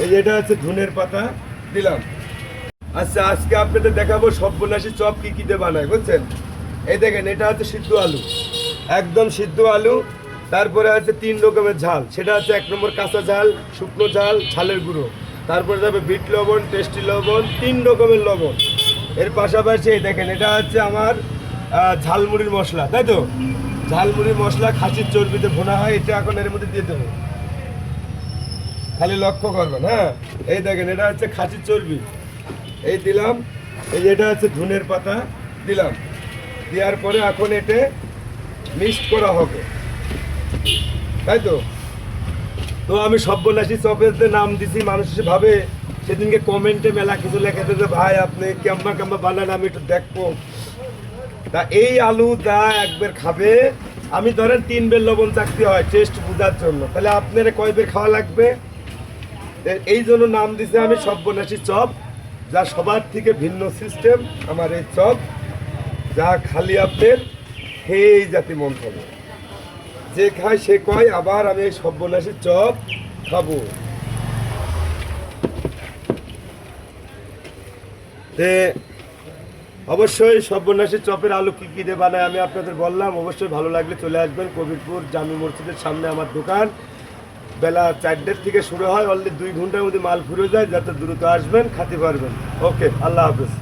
এই যে এটা হচ্ছে ধনের পাতা দিলাম। আচ্ছা, আজকে আপনাদের দেখাবো সব্যনাশী চপ কি কি দিয়ে বানায়, বুঝছেন? এই দেখেন, এটা হচ্ছে সিদ্ধ আলু, একদম সিদ্ধ আলু। তারপরে আছে 3 রকমের ঝাল, সেটা হচ্ছে 1 নম্বর কাঁচা ঝাল, শুকনো ঝাল, ঝালের গুঁড়ো। তারপরে যাবে বিট লবণ, টেস্টি লবণ, 3 রকমের লবণ। এর পাশাপাশি এই দেখেন, এটা হচ্ছে আমার ঝালমুড়ির মশলা, তাই তো? ঝালমুড়ির মশলা খাসির চর্বিতে ভুনা হয়, এটা এখন এর মধ্যে দিয়ে দেবো, খালি লক্ষ্য করবেন। হ্যাঁ, এই দেখেন, এটা হচ্ছে খাসির চর্বি, এই দিলাম। এই যে এটা হচ্ছে ধনের পাতা দিলাম। দেওয়ার পরে এখন এটা মিক্সড করা হবে, তাই তো? তো আমি সব্যনাশী চপের নাম দিছি, মানুষ ভাবে সেদিনকে কমেন্টে মেলা কিছু লেখাতে যে ভাই আপনি কেম্বা কেম্বা বানান, আমি একটু দেখবো। তা এই আলু যা একবার খাবে, আমি ধরেন 3 বের লবণ চাকতি হয় টেস্ট বোঝার জন্য, তাহলে আপনারা কয় বের খাওয়া লাগবে? এই জন্য নাম দিছি আমি সব্যনাশী চপ, যা সবার থেকে ভিন্ন সিস্টেম আমার এই চপ, যা খালি আপনার খেয়েই জাতি মন হবে। যে খায় সে কয় আবার আমি এই সব্যনাশী চপ খাবো। অবশ্যই সব্যনাশী চপের আলু কী কী দিয়ে বানায় আমি আপনাদের বললাম। অবশ্যই ভালো লাগলে চলে আসবেন কবিরপুর জামি মসজিদের সামনে আমার দোকান। বেলা 4টার থেকে শুরু হয়, অলরেডি 2 ঘন্টার মধ্যে মাল ফুরে যায়, যাতে দ্রুত আসবেন, খেতে পারবেন। ওকে, আল্লাহ হাফেজ।